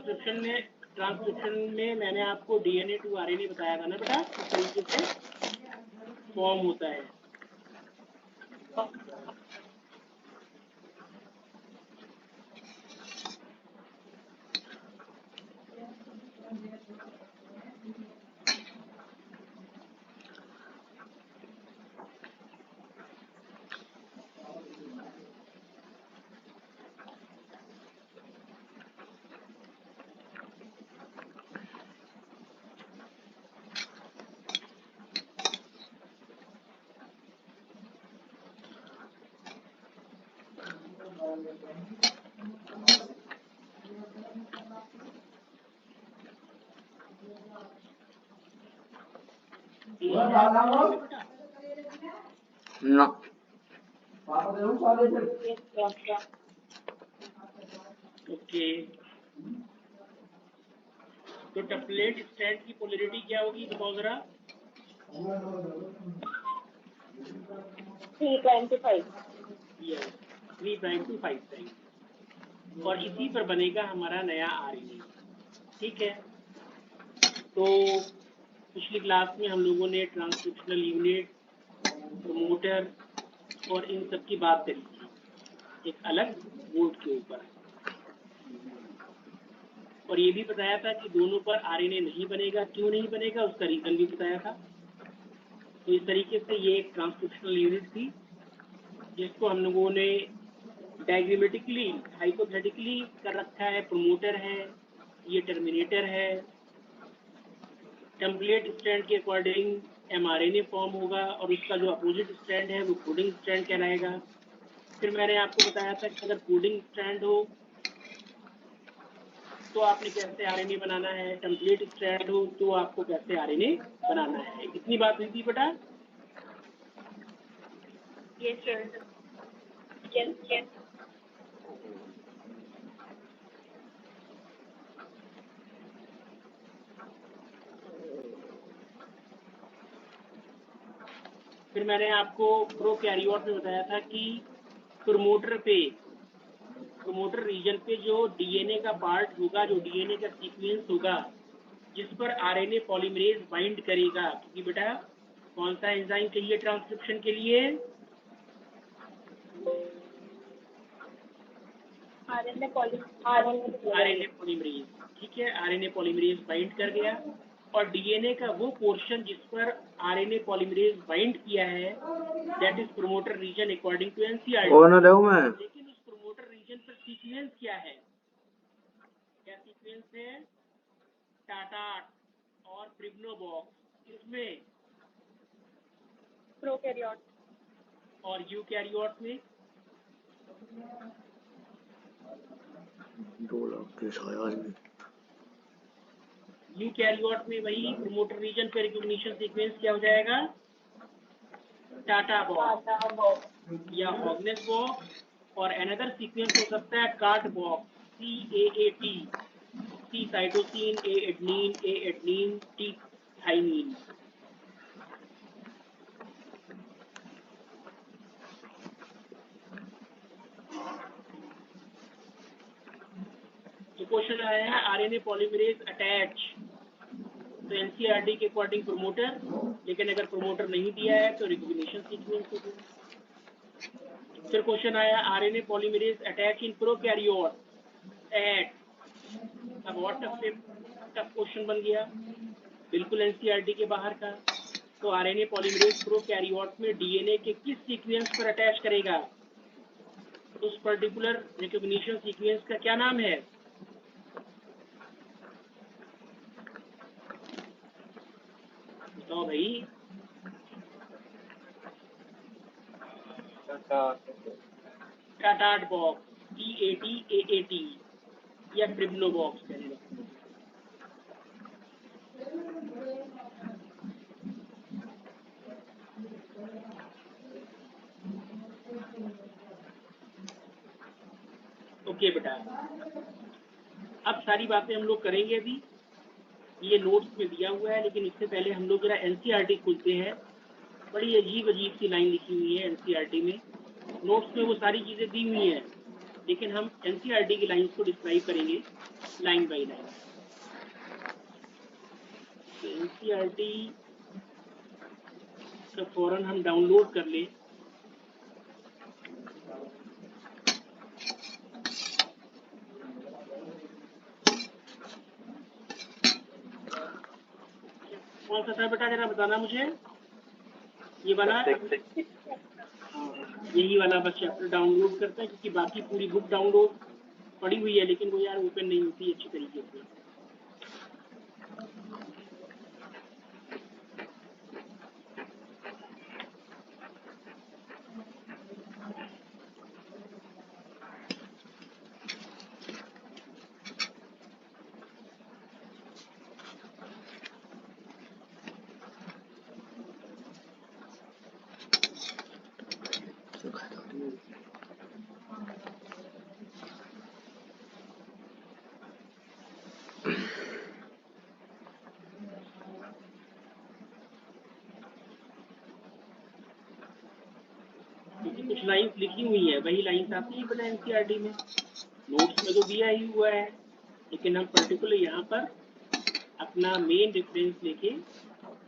Transcription में मैंने आपको DNA टू RNA बताया था ना बेटा, किस तरीके से फॉर्म होता है। ना ओके, तो टेम्पलेट स्ट्रैंड की पोलैरिटी क्या होगी बताओ जरा। 3 prime to 5। Yes, 3 prime to 5 prime, और इसी पर बनेगा हमारा नया RNA। ठीक है, तो पिछली क्लास में हम लोगों ने ट्रांसक्रिप्शनल यूनिट, प्रमोटर और इन सब की बात करी थी एक अलग बोर्ड के ऊपर, और ये भी बताया था कि दोनों पर RNA नहीं बनेगा। क्यों नहीं बनेगा उसका रीजन भी बताया था। तो इस तरीके से ये एक ट्रांसक्रिप्शनल यूनिट थी जिसको हम लोगों ने डायग्रामेटिकली हाइपोथेटिकली कर रखा है। प्रमोटर है, ये टर्मिनेटर है। टेम्पलेट स्ट्रैंड के अकॉर्डिंग mRNA फॉर्म होगा और उसका जो अपोजिट स्ट्रैंड है वो कोडिंग स्ट्रैंड कहलाएगा। फिर मैंने आपको बताया था कि अगर कोडिंग स्ट्रैंड हो तो आपने कैसे RNA बनाना है, टेम्पलेट स्ट्रैंड हो तो आपको कैसे RNA बनाना है। इतनी बात हुई थी बेटा। Yes sir। Yes। फिर मैंने आपको प्रोकैरियोट में बताया था कि प्रमोटर रीजन पे जो DNA का पार्ट होगा, जो DNA का सीक्वेंस होगा जिस पर RNA पॉलीमरेज बाइंड करेगा, क्योंकि बेटा कौन सा एंजाइम चाहिए ट्रांसक्रिप्शन के लिए? RNA polymerase. ठीक है, RNA पॉलीमरेज बाइंड कर गया और DNA का वो पोर्शन जिस पर RNA पॉलीमरेज बाइंड किया है that is promoter region according to NCERT। लेकिन उस प्रमोटर रीजन पर सीक्वेंस क्या है? क्या सीक्वेंस है? टाटाट और प्रिग्नोबॉक्स। इसमें प्रोकैरियोट और यूकैरियोट में 2 लाख के साया में यूकैरियोट में वही प्रमोटर रीजन पे रिकॉग्निशन सीक्वेंस क्या हो जाएगा? टाटा बॉक्स या ऑर्गनेस बॉक्स, और अनदर सीक्वेंस हो सकता है कार्ट box, CAAT, C cytosine, A adenine, T thymine. तो क्वेश्चन आया है RNA पॉलीमरेज अटैच, तो NCERT के अकॉर्डिंग प्रमोटर, लेकिन अगर प्रमोटर नहीं दिया है तो रिकॉग्निशन सीक्वेंस होगा। फिर क्वेश्चन आया RNA polymerase attach in prokaryote at, अब और टफ क्वेश्चन बन गया, बिल्कुल NCERT के बाहर का। तो RNA पॉलीमरेज प्रोकैरियोट में DNA के किस सीक्वेंस पर अटैच करेगा? उस पर्टिकुलर रिकॉग्निशन सीक्वेंस का क्या नाम है? बताओ भाई। टाटाट बॉक्स, TAT या प्रिग्नो बॉक्स कहेगा। ओके बेटा, अब सारी बातें हम लोग करेंगे। अभी ये नोट्स में दिया हुआ है, लेकिन इससे पहले हम लोग जरा NCERT खुलते हैं। बड़ी अजीब सी लाइन लिखी हुई है NCERT में। नोट्स में वो सारी चीजें दी हुई हैं, लेकिन हम एनसीईआरटी की लाइंस को डिस्क्राइब करेंगे लाइन बाय लाइन। एनसीईआरटी का फौरन हम डाउनलोड कर लें। कौन सा था बेटा, जरा बताना मुझे। ये वाला, यही वाला बस चैप्टर डाउनलोड करते हैं, क्योंकि बाकी पूरी बुक डाउनलोड पड़ी हुई है, लेकिन वो यार ओपन नहीं होती अच्छी तरीके से। क्योंकि कुछ लाइंस लिखी हुई है, वही लाइंस आती है बेटा एनसीईआरटी में। नोट्स में तो दिया ही हुआ है, लेकिन हम पर्टिकुलर यहाँ पर अपना मेन रेफरेंस लेके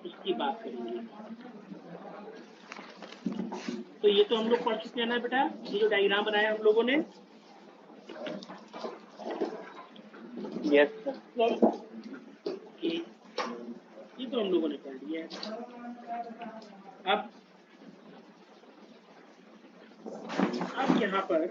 उसकी बात करेंगे। तो ये तो हम लोग पढ़ चुके हैं ना बेटा, ये जो डायग्राम बनाया हम लोगों ने। यस। ओके, ये तो हम लोगों ने पढ़ लिया है। अब यहाँ पर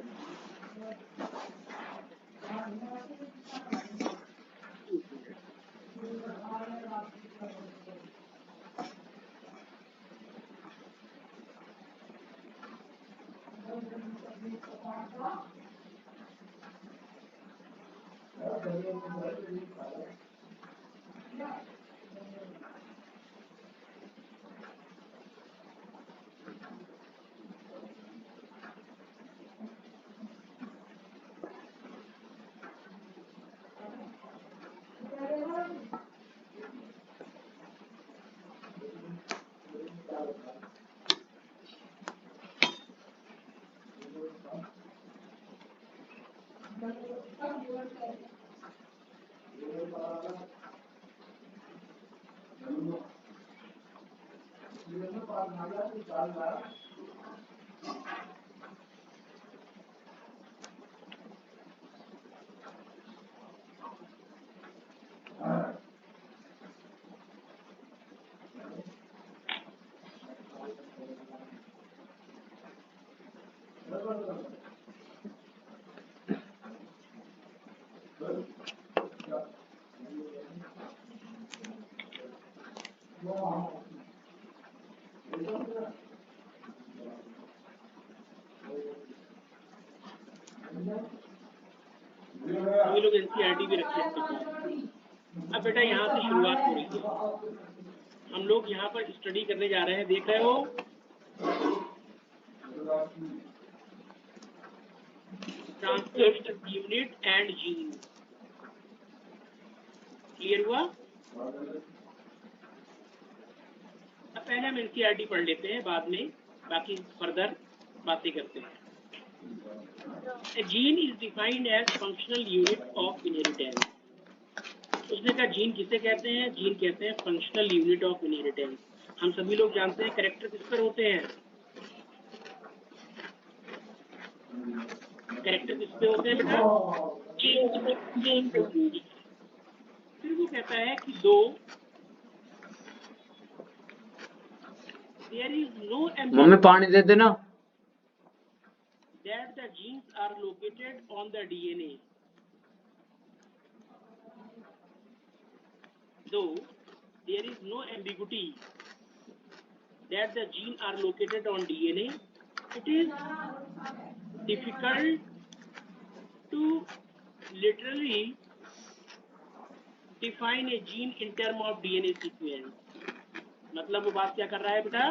सभी लोग एनसीईआरटी भी रखे हैं। अब बेटा यहाँ से शुरुआत हो रही है। हम लोग यहाँ पर स्टडी करने जा रहे हैं, देख रहे हो, transcript unit and gene. Clear हुआ? अब पहले हम एनसीईआरटी पढ़ लेते हैं, बाद में बाकी फर्दर बातें करते हैं। A gene is defined as functional unit of inheritance. उसने कहा जीन किसे कहते हैं? जीन कहते हैं फंक्शनल यूनिट ऑफ इनहेरिटेंस। हम सभी लोग जानते हैं कैरेक्टर किस पर होते हैं? कैरेक्टर किस पे होते हैं बेटा? जीन पे। फिर वो कहता है कि दो there is no मम्मी पानी दे देना। that the genes are located on the DNA. Though there is no ambiguity that the genes are located on DNA, it is difficult to literally define a gene in terms of DNA sequence. मतलब वो बात क्या कर रहा है बेटा?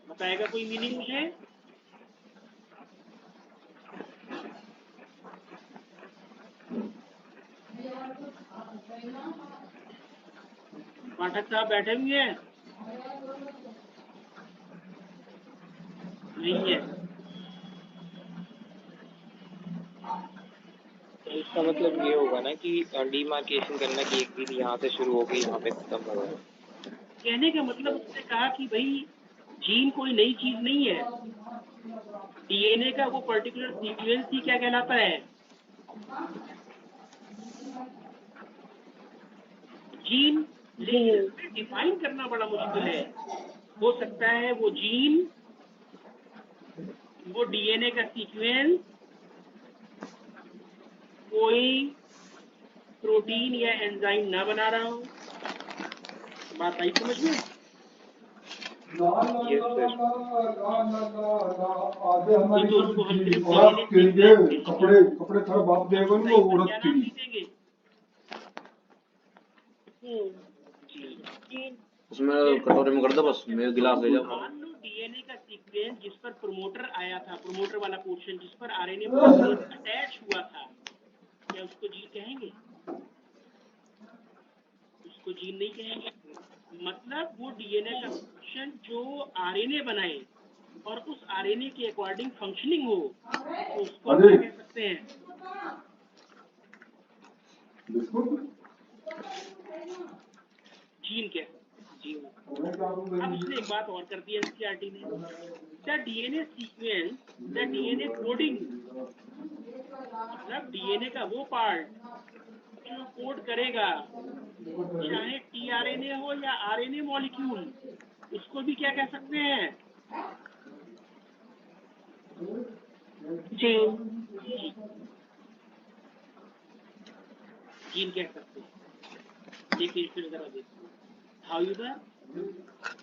बताएगा कोई मीनिंग मुझे? पाठक साहब बैठे हुए हैं? नहीं है। तो इसका मतलब ये होगा ना कि डिमार्केशन करना कि एक चीज यहाँ से शुरू हो गई यहाँ पे खत्म होगा। कहने का मतलब उसने कहा कि भाई जीन कोई नई चीज नहीं है, डीएनए का वो पर्टिकुलर सीक्वेंस ही क्या कहलाता है, जीन। लेकिन इसमें डिफाइन करना बड़ा मुश्किल है। हो सकता है वो जीन, वो डीएनए का सीक्वेंस कोई प्रोटीन या एंजाइम ना बना रहा हो। बात आई समझ में? तो उसको हम सिर्फ कपड़े कपड़े थोड़ा बाप देगा वो औरत क्या के नाम लिए देंगे? उसमें कटोरे में कर दो, बस मेरे गिलास ले जाओ। मान लो डीएनए का सीक्वेंस जिस पर प्रोमोटर आया था, प्रोमोटर वाला पोर्शन जिस पर आरएनए अटैच हुआ था, क्या उसको जीन कहेंगे? उसको जीन नहीं कहेंगे। मतलब वो डीएनए का पोर्शन जो आरएनए बनाए और उस आरएनए के अकॉर्डिंग फंक्शनिंग हो, तो उसको क्या कह सकते हैं? जीन कह सकते हैं। अब उसने एक बात और कर दी एनसीईआरटी ने, the DNA sequence, the DNA coding, मतलब डीएनए का वो पार्ट जो कोड करेगा, चाहे टीआरएनए हो या आरएनए मॉलिक्यूल, उसको भी क्या कह सकते हैं? जीन कह सकते हैं। देखिए फिर जरा देखिए, however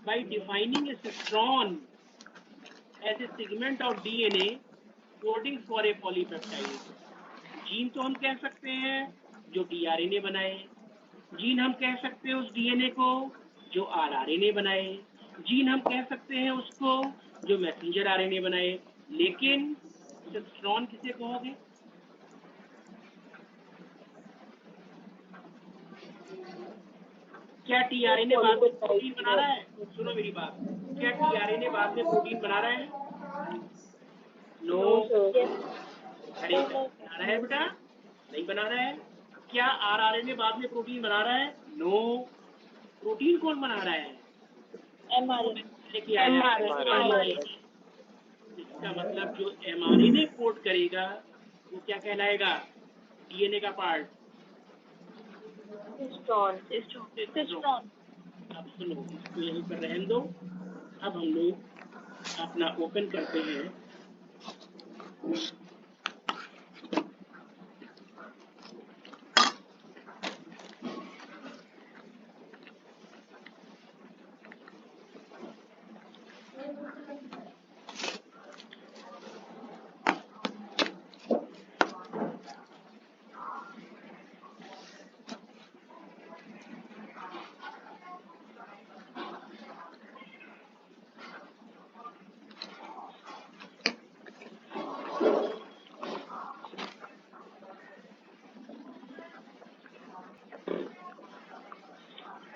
by defining a citron as a segment of DNA coding for a polypeptide, gene तो हम कह सकते हैं जो डीआरएनए बनाए, जीन हम कह सकते हैं उस डीएनए को जो आरआरएनए बनाए, जीन हम कह सकते हैं उसको जो मैसेंजर आरएनए बनाए, लेकिन सिस्ट्रॉन किसे कहोगे? क्या टीआरएनए बाद में प्रोटीन बना रहा है? सुनो मेरी बात, क्या टीआरएनए बाद में प्रोटीन बना रहा है? नो। अरे बना रहा है बेटा? नहीं बना रहा है। क्या आरआरएनए बाद में प्रोटीन बना रहा है? नो। प्रोटीन कौन बना रहा है? एमआरएनए। इसका मतलब जो एमआरएनए कोड करेगा वो क्या कहलाएगा? डीएनए का पार्ट सिस्ट्रॉन। अब सुनो, इसको यहीं पर रहने दो। अब हम लोग अपना ओपन करते हैं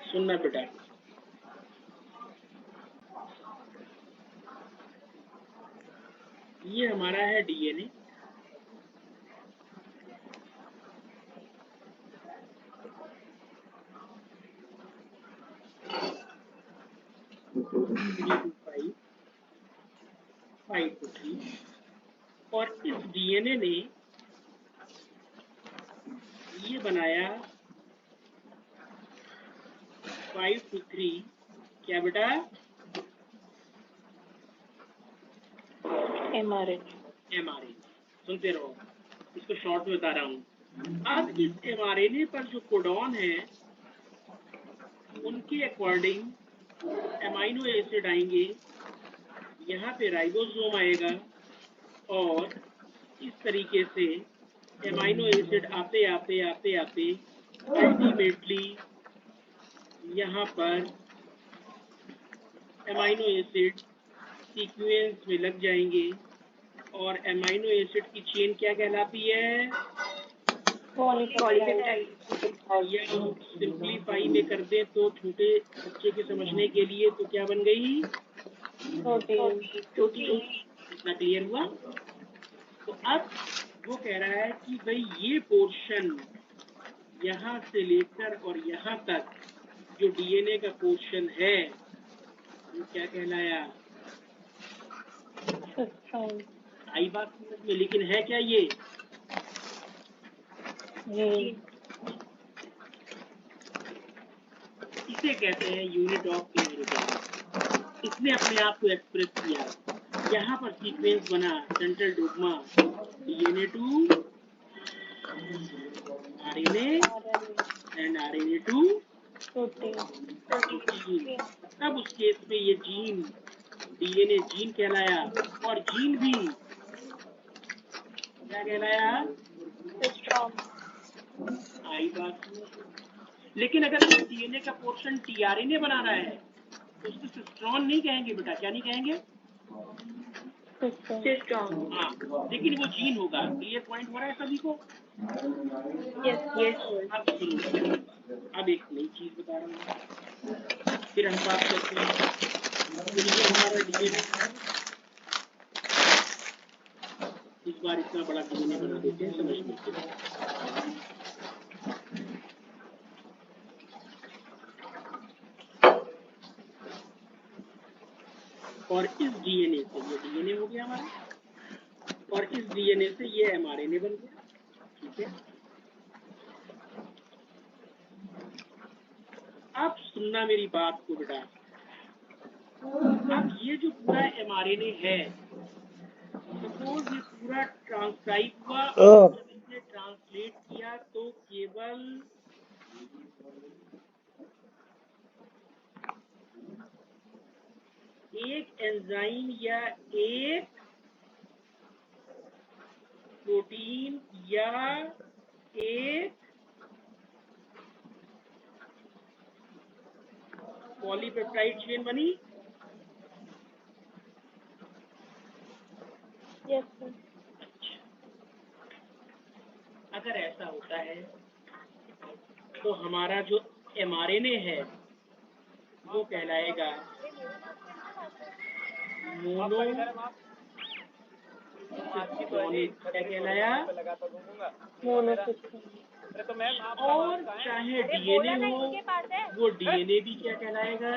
सुनना बेटा, ये हमारा है डीएनए, और इस डीएनए ने ये बनाया 5 to 3, क्या बेटा? एमआरएनए। सुनते रहो, इसको शॉर्ट में बता रहा हूँ। अब इस एमआरएनए पर जो कोडॉन है उनके अकॉर्डिंग एमाइनो एसिड आएंगे, यहाँ पे राइबोसोम आएगा और इस तरीके से एमाइनो एसिड आते आते आते आते अल्टीमेटली यहाँ पर एमाइनो एसिड सीक्वेंस में लग जाएंगे और एमाइनो एसिड की चेन क्या कहलाती है? पॉलीपेप्टाइड। या सिंप्लीफाई में कर दे तो छोटे बच्चे के समझने के लिए तो क्या बन गई? प्रोटीन। इतना क्लियर हुआ? तो अब वो कह रहा है कि भाई ये पोर्शन यहाँ से लेकर और यहाँ तक जो डीएनए का पोर्शन है वो क्या कहलाया? आई बात समझ में? लेकिन है क्या ये? इसे कहते हैं यूनिट ऑफ इनहेरिटेंस। इसने अपने आप को एक्सप्रेस किया। यहाँ पर सीक्वेंस बना central dogma DNA to RNA and RNA to protein. तब उस केस में ये जीन डीएनए जीन कहलाया और जीन भी क्या कहलाया? आई बात। लेकिन अगर डीएनए का पोर्शन टीआरएनए बना रहा है तो उसको सिस्ट्रॉन नहीं कहेंगे बेटा। क्या नहीं कहेंगे? सिस्ट्रॉन। हाँ, लेकिन वो जीन होगा। क्लियर पॉइंट हो रहा है सभी को? यस। अब एक नई चीज बता रहा हूँ, फिर हम बात करते हैं। तो ये हमारा डीएनए इस बार इतना बड़ा डीएनए बना देते हैं समझने के लिए। और इस डीएनए से ये डीएनए हो गया हमारा, और इस डीएनए से ये एमआरएनए बन गया। ठीक है, अब सुनना मेरी बात को बेटा। अब ये जो पूरा एमआरएनए है, सपोज ये पूरा ट्रांसक्राइब हुआ, जब इसने ट्रांसलेट किया तो केवल एक एंजाइम या एक प्रोटीन या एक पॉलीपेप्टाइड चेन बनी। यस। अगर ऐसा होता है तो हमारा जो एमआरएनए है वो कहलाएगा मोनोसिस्टोनिक। क्या कहलाया? और चाहे डीएनए हो, वो डीएनए भी क्या कहलाएगा?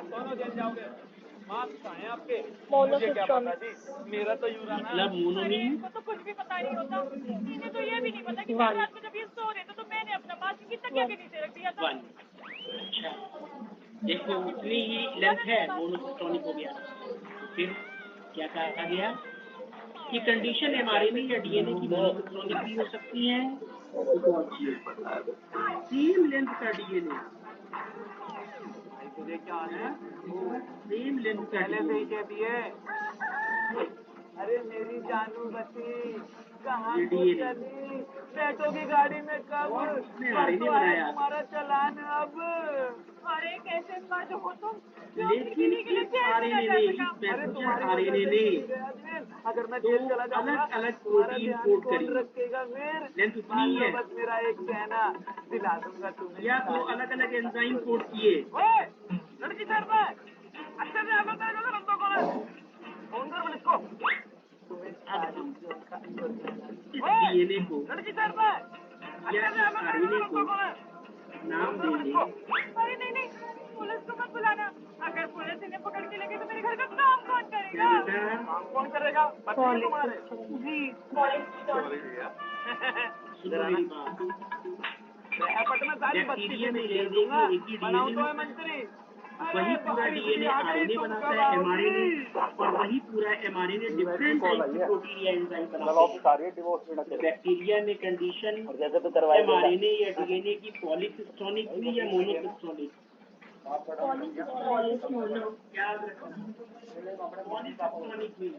मोनोसिस्टोनिक। मेरा तो यूरा ना मतलब मोनोमीन तो कुछ भी पता नहीं होता। इन्हें तो ये भी नहीं पता कि कल रात में जब ये सो रहे थे तो मैंने अपना मास्क की तकिया के नीचे रख दिया था। अच्छा, देखो उतनी ही लेंथ है, मोनोसिस्टोनिक हो गया। फिर क्या कहा गया कि कंडीशन एमआरएनए या डीएनए की मोनोसिस्टोनिक भी हो सकती है। सेम लेंथ का डीएनए, सेम लेंथ का डीएनए। अरे मेरी जानू बची कहाँ ये को डीएनए चली? पेटों की गाड़ी में कब? इसने आरएनए बनाया, तुम्हारा चलान अब। अरे कैसे मर्द हो तुम? लेकिन इस आरएनए ने, इस मैसेंजर आरएनए ने अगर मैं तो जेल चला जाऊंगा अलग अलग प्रोटीन कोड कौन करी। रखेगा? फिर लेंथ उतनी ही है, बस मेरा एक कहना दिला दूंगा तुम्हें। या तो अलग अलग एंजाइम कोड किए। लड़की सर पे अच्छे से आगे कर दो बंदों को। फोन कर इसको। अब हम इस डीएनए को या इस आरएनए को नाम देंगे। अरे नहीं पुलिस को मत बुलाना। अगर पुलिस इन्हें पकड़ के लेके तो मेरे घर का काम कौन करेगा? कौन करेगा? बताइए तुम्हारे जी सुनो मेरी बात। पटना सारी बैक्टीरिया में ले देखिए एक ही डीएनए होता है, मंत्री वही पूरा डीएनए आरएनए बनाता है, एमआरएनए, और वही पूरा एमआरएनए डिफरेंट टाइप की प्रोटीन या एंजाइम बनाते हैं। बैक्टीरिया में कंडीशन एमआरएनए या डीएनए की पॉलीसिस्टोनिक हुई या मोनोसिस्टोनिक? याद रखना, पॉलीसिस्टोनिक हुई,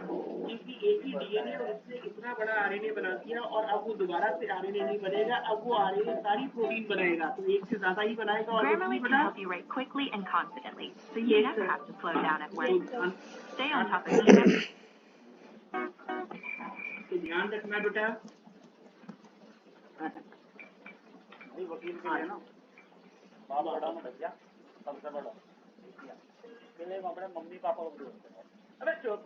क्योंकि एक ही डीएनए और इसने इतना बड़ा आरएनए बना दिया और अब वो दोबारा से आरएनए नहीं बनेगा, अब वो आरएनए सारी प्रोटीन बनाएगा, तो एक से ज्यादा ही बनाएगा। और Grammarly can help you write quickly and confidently, so you never have to slow down at work. Stay on top of your तो ध्यान रखना बेटा। वकील के लिए ना बाप बड़ा में भैया सबसे बड़ा इसलिए हम अपने मम्मी पापा को भी बोलते हैं। अबे चुप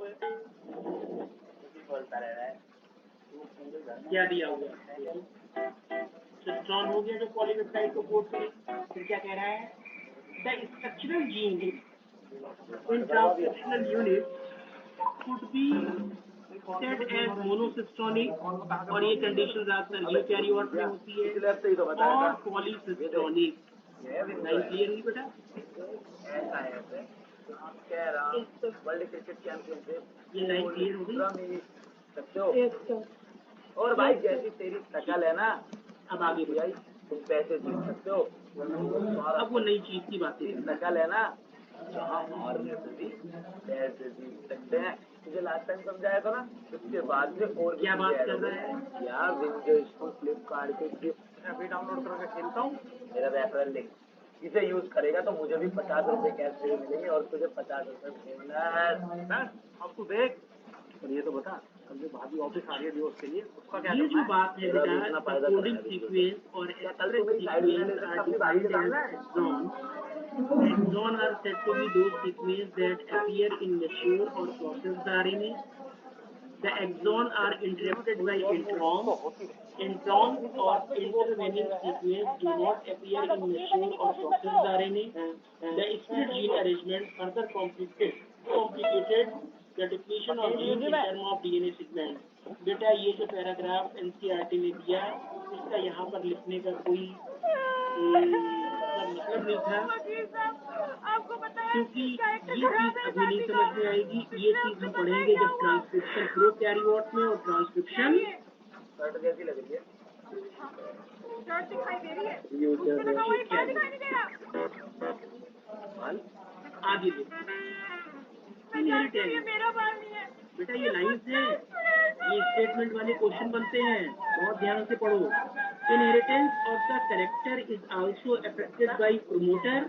बोलता रह रहा है क्या दिया हुआ सिस्ट्रॉन हो गया जो पॉलीपेप्टाइड को कोड करे। फिर क्या कह रहा है, the structural gene in transcriptional unit could be said as monocystronic और ये कंडीशन ज्यादातर यूकैरियोट में होती है और पॉलीसिस्टोनिक। लाइन क्लियर हुई बेटा? ऐसा है कह रहा वर्ल्ड क्रिकेट चैंपियनशिप ये लाइन क्लियर हो गई? सकते हो। और भाई जैसी तेरी शक्ल है ना, अब आगे भाई तुम पैसे जीत सकते हो। अब वो नई चीज की बात है। शक्ल है ना, जहाँ हारने से भी पैसे जीत सकते हैं। तुझे लास्ट टाइम समझाया था ना, उसके बाद से और क्या बात कर रहा है? यार विंडोज को फ्लिपकार्ट के गिफ्ट अभी डाउनलोड करके खेलता हूँ। मेरा रेफरल लिंक इसे यूज करेगा तो मुझे भी 50 रुपए कैश मिलेंगे और तुझे 50 रुपए बोनस। अब तू देख और ये तो बता कल जो भाभी ऑफिस आ रही है दिवस के लिए उसका क्या ये जो बात है बेटा, कोडिंग सीक्वेंस और exon are said to be those sequences that appear in mature or processed RNA. The exons are interrupted by introns. Introns or intervening sequences do not appear in mature or processed RNA. The split gene arrangement further complicated the definition of genes in terms of DNA segment. बेटा ये जो paragraph NCERT में दिया इसका यहाँ पर लिखने का कोई मतलब नहीं था, आपको पता है क्योंकि ये चीज अभी नहीं समझ में आएगी। ये चीज हम पढ़ेंगे जब ट्रांसक्रिप्शन प्रोकैरियोट में और ट्रांसक्रिप्शन शर्ट कैसी लग रही है? शर्ट दिखाई दे रही है उसके लगा हुआ दिखाई नहीं दे रहा। आगे ये मेरा बाल नहीं है बेटा, ये लाइन्स है, ये स्टेटमेंट वाले क्वेश्चन बनते हैं, बहुत ध्यान से पढ़ो। Inheritance of the character is also affected by promoter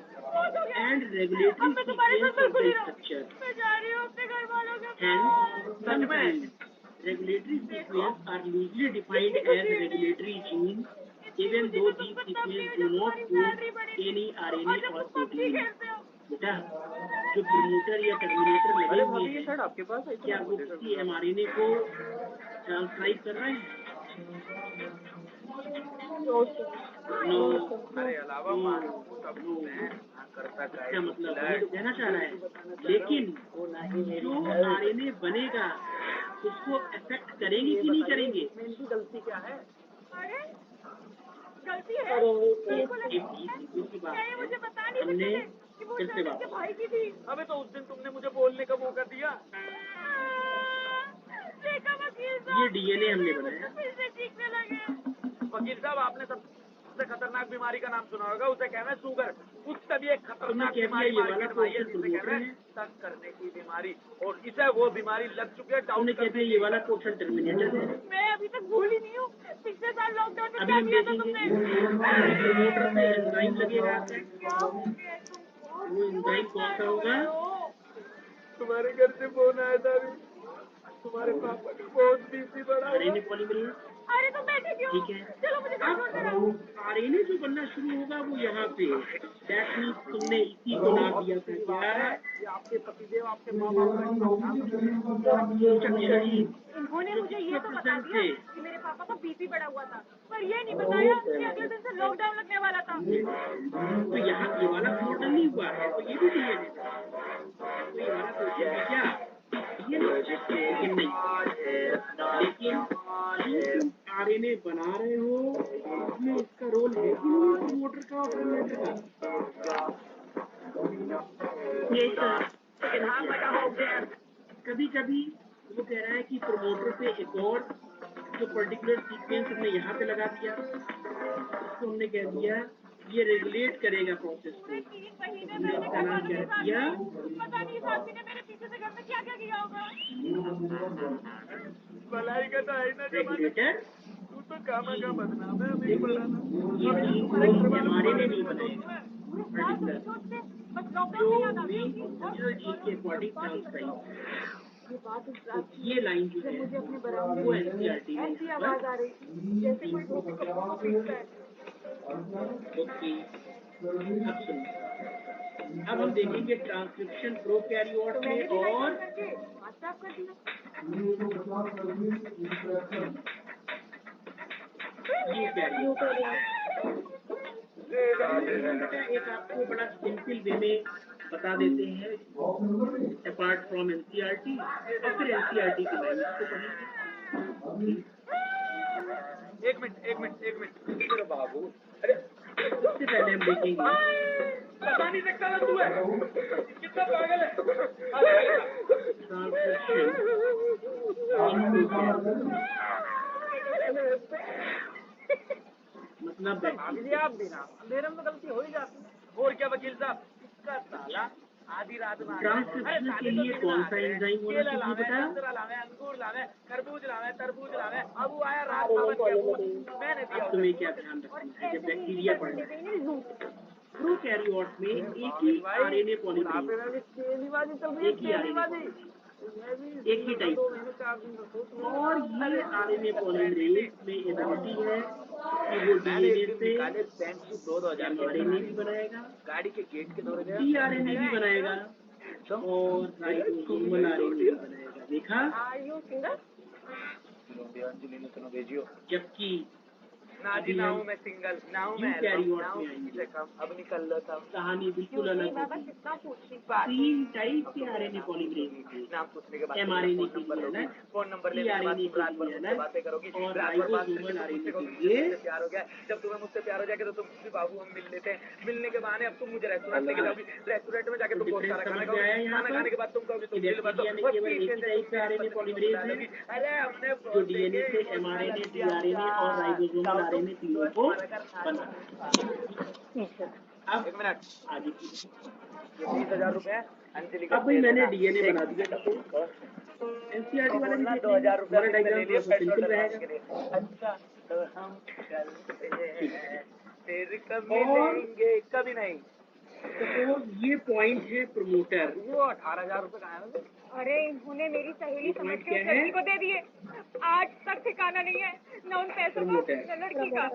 and regulatory sequence of the structure. मैं जा रही हूँ अपने घर वालों के Hence, sometimes regulatory sequences are loosely defined as regulatory genes, even though these sequences do not code any RNA or protein. बेटा, जो प्रमोटर या टर्मिनेटर लगे हुए हैं, आपके पास है क्या वो किसी mRNA को ट्रांसक्राइब कर रहे हैं? नो। अरे अलावा इसका मतलब वही तो कहना चाह रहा है। लेकिन जो आरएनए बनेगा उसको अफेक्ट करेंगे कि नहीं करेंगे? गलती क्या है? अरे गलती है दूसरी बात क्या ये मुझे बता नहीं हमने सकते कि वो फिर से शर्ट बात के भाई की थी। अबे तो उस दिन तुमने मुझे बोलने का मौका दिया। देखा वकील साहब, ये डीएनए हमने बनाया। फिर से चीखने लगे। वकील साहब आपने सबसे खतरनाक बीमारी का नाम सुना होगा, उसे कहना है शुगर। उससे भी एक खतरनाक बीमारी मार्केट में आई है जिसे कहना है शक करने की बीमारी, और इसे वो बीमारी लग चुकी है डाउन कहते हैं ये वाला पोर्शन टर्मिनेटर है। मैं अभी तक भूल ही नहीं हूँ पिछले साल लॉकडाउन में अभी क्या हम किया था देखेंगे तुमने। प्रमोटर में एंजाइम लगेगा। क्या हो गया तुमको? वो एंजाइम कौन सा होगा? तुम्हारे घर से फोन आया था अभी, तुम्हारे पापा का बहुत बीपी बढ़ा हुआ। RNA polymerase. अरे तुम बैठे क्यों? ठीक है, चलो मुझे घर छोड़ कर आओ। आरएनए जो बनना शुरू होगा वो यहाँ पे। दैट मीन्स तुमने इसी को नाम दिया था क्या? ये आपके पतिदेव आपके माँ बाप का इन्होंने मुझे ये तो बता दिया कि मेरे पापा का बीपी बढ़ा हुआ था, पर ये नहीं बताया कि अगले दिन से लॉकडाउन लगने वाला था। तो यहाँ ये वाला पोर्टल नहीं हुआ है तो ये भी डीएनए था। तो ये वाला पोर्टल भी क्या? ये लेकिन नहीं, लेकिन जो तुम आरएनए बना रहे हो उसमें इसका रोल है कि नहीं प्रमोटर का और टर्मिनेटर का? ये सर कभी कभी वो कह रहा है कि प्रमोटर पे एक और जो पर्टिकुलर सीक्वेंस हमने यहाँ पे लगा दिया, उसको हमने कह दिया ये रेगुलेट करेगा प्रोसेस को। हमने इसका नाम क्या किया? पता नहीं साथी ने मेरे पीछे से घर में क्या क्या किया होगा। भलाई का तो है ना रेगुलेटर। तू तो कामा का बदनाम है अभी ये जीन को हमारे ने नहीं बनाएगा। जो मेन ओरिजिनल जीन के अकॉर्डिंग ट्रांसक्राइब ये बात इस तो रात की ये लाइन जो जब है मुझे अपने बरामदे वो में एनसीईआरटी में ऐसी यहाँ आवाज पर आ रही थी जैसे कोई धोखे कपड़ों को पीटता है। ओके। अब सुनिए, अब हम देखेंगे ट्रांसक्रिप्शन प्रोकैरियोट तो में मैंने भी और राइटिंग करके व्हाट्सएप कर दिया। यूकैरियोट। बेटा एक आपको बड़ा सिंपल वे में बता देते हैं अपार्ट फ्रॉम एनसीईआरटी, और फिर एनसीईआरटी के लैंग्वेज को पढ़ेंगे। एक मिनट मेरे बाबू। अरे सबसे पहले हम देखेंगे पता नहीं सकता ना तू है कितना पागल है। ट्रांसक्रिप्शन मतलब अभी आप देना मेरे में गलती हो ही जाती है। और क्या वकील साहब, इसका साला आधी रात में ट्रांसक्रिप्शन के लिए कौन सा एंजाइम होना चाहिए बेटा? संतरा लावे, अंगूर लावे, खरबूज लावे, तरबूज लावे। अब वो आया रात मैंने दिया अब तुम्हें क्या ध्यान रखना है जब बैक्टीरिया पढ़ना है? प्रोकैरियोट में एक ही आरएनए पॉलीमरेज, एक ही आरएनए, एक ही टाइप, और ये आरएनए पॉलीमरेज में एबिलिटी है कि वो डीएनए से एमआरएनए भी बनाएगा, गाड़ी के गेट के दौरे गया टीआरएनए भी बनाएगा और राइबोसोमल आरएनए भी बनाएगा। देखा? अंजलि ने तुम्हें भेजियो। जबकि ना जी ना हूँ मैं सिंगल, ना हूँ मैं यूकैरियोट ना हूँ में किसी से कम। अब निकल लो सब। कहानी बिल्कुल अलग होगी। कितना पूछती 3 टाइप के आरएनए पॉलीमरेज होते हैं। नाम पूछने के बाद एमआरएनए फोन के नंबर लिए लोगी, अलग, फोन नंबर लेने के बाद टीआरएनए तुम रात के भर लिए मुझसे अलग, बातें करोगी, और रात भर बात करके राइबोसोमल तुम आरएनए मुझसे के कहोगी लिए मुझसे प्यार हो गया। जब तुम्हें मुझसे प्यार हो जाएगा तो तुम मुझसे बाबू हम मिल लेते हैं। मिलने के बहाने अब तुम मुझे रेस्टोरेंट लेके जाओगी, रेस्टोरेंट में जाके तुम बहुत सारा खाना समझ में आया खाओगी, यहाँ खाना पर? खाने के बाद तुम कहोगी तुम दिल बैक्टीरिया में बताओ केवल एक ही टाइप का आरएनए पॉलीमरेज है अरे हमने जो डीएनए से एमआरएनए, टीआरएनए और राइबोसोमल आरएनए तीनों को बनाता है। अब एक मिनट, आगे की 20,000 रुपए अंजलि अब भाई मैंने डीएनए बना दिया एनसीईआरटी वाले भी देख लेंगे। 2,000 रुपए हमारा डायग्राम थोड़ा सा सिंपल रहेगा। के लिए। अच्छा तो हम चलते हैं, फिर कभी और- लेंगे कभी नहीं। सपोज ये पॉइंट है प्रमोटर, वो 18,000 रुपए कहाँ है? अरे इन्होंने मेरी सहेली समझ पॉइंट के क्या उस है? लड़की को दे दिए। आज तक ठिकाना नहीं है न उन पैसों का न लड़की का।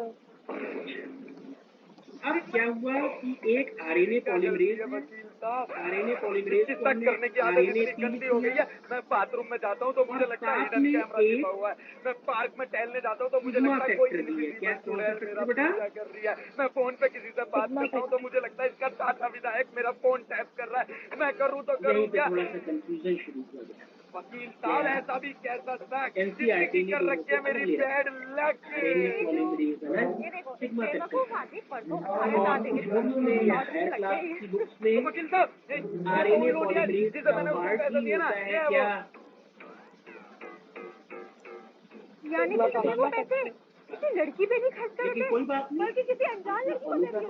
अब क्या हुआ कि एक आरएनए पॉलीमरेज है, वकील साहब, आरएनए पॉलीमरेज को तक हमने करने की आदत आरएनए इतनी गंदी हो गई है। मैं बाथरूम में जाता हूँ तो मुझे और लगता है साथ हिडन में कैमरा एक छिपा हुआ है। मैं पार्क में टहलने जाता हूँ तो मुझे सिग्मा लगता है कोई फैक्टर भी है। इनविजिबल क्या कौन सा चुड़ैल फैक्टर मेरा बेटा? पीछा कर रही है। मैं फोन पे किसी से बात करता हूँ तो मुझे लगता है इसका टाटा विधायक मेरा फोन टैप कर रहा है। मैं करूँ तो करूँ यहीं पे क्या? थोड़ा सा कंफ्यूजन शुरू हुआ बेटा। वकील साहब ऐसा भी कैसा शक, एनसीईआरटी जिंदगी ने कर रखी है मेरी ले बैड लक। आरएनए पॉलीमरेज अलग, ये देखो सिग्मा फैक्टर बेवकूफ आदमी परसों और बता कुछ देंगे। बुक्स में या लॉटरी हायर लग क्लास गई। की बुक्स में वकील साहब आरएनए ये पॉलीमरेज जिसे का मैंने उसको पार्ट पैसे ही दिए ना, होता है ये है क्या? यानी कि तुमने वो पैसे किसी लड़की पे नहीं खर्च करे लेकिन थे कोई बात नहीं, बल्कि किसी अनजान लड़की को दे दिए।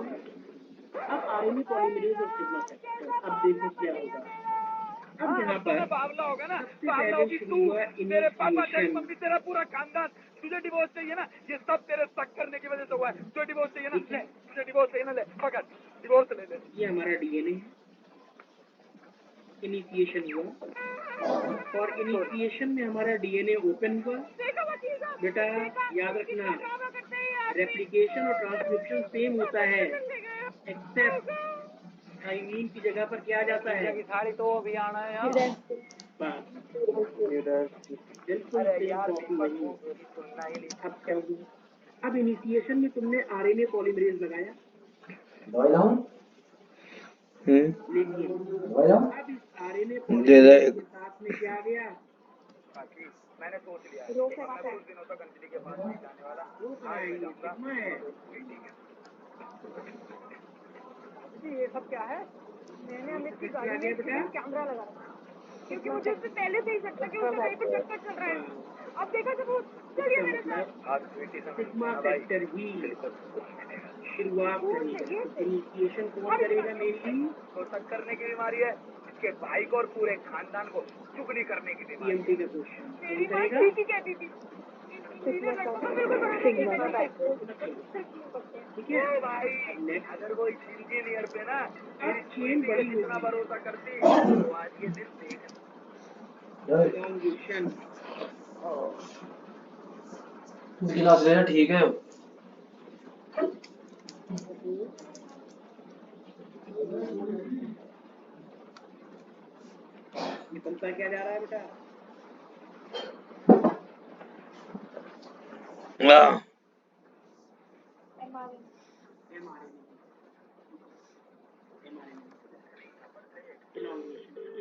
अब आरएनए पॉलीमरेज और सिग्मा फैक्टर, अब देखो क्या होगा। अब यहाँ अब तो मैं पर बावला होगा ना, सबसे बावला पहले होगी शुरू तू, हुआ तेरे पापा तेरी इनिशिएशन। मम्मी तेरा पूरा खानदान। तुझे डिवोर्स चाहिए ना, ये सब तेरे शक करने की वजह से हुआ है। तुझे डिवोर्स चाहिए ना, ले तुझे डिवोर्स चाहिए ना, ले पकड़ डिवोर्स ले ले। ये हमारा डीएनए है, इनिशिएशन हुआ और इनिशिएशन में हमारा डीएनए ओपन हुआ। बेटा याद रखना, रेप्लिकेशन और ट्रांसक्रिप्शन सेम होता है, एक्सेप्ट थाइमीन की जगह पर क्या आ जाता है? साड़ी तो भी आना है यार। बस बिल्कुल सेम कॉपी वही। अब क्या हुआ? अब इनिशिएशन में तुमने आरएनए पॉलीमरेज लगाया, लेकिन अब इस आरएनए पॉलीमरेज के साथ में क्या आ गया? बाकी मैंने सोच लिया है, मैं कुछ दिनों तक अंजलि के पास नहीं जाने वाला। आज मैं जाऊंगा। सिग्मा है। ये सब क्या है? मैंने अमित की गाड़ी क्या में बेटा? कैमरा लगा क्योंकि मुझे उससे पहले से ही लगता कि उसका कहीं पर चक्कर चल रहा है। अब देखा जब वो चल गया मेरे साथ। आज स्वीटी से सिग्मा फैक्टर ही शुरुआत करेगा, इनिशिएशन कौन करेगा? मेनली तो शक करने की बीमारी है, इसके भाई को और पूरे खानदान को चुगली करने की बीमारी। पीएमटी का क्वेश्चन मेरी माँ करेगा। ठीक ही कहती थी। बिल्कुल ठीक है ओ भाई, नेक्स्ट। अगर वो इस इंजीनियर पे ना अब चेन बड़ी इतना होगी। भरोसा करती तो आज ये दिन देख। elongation गिलास ले ठीक है। निकलता क्या जा रहा है बेटा?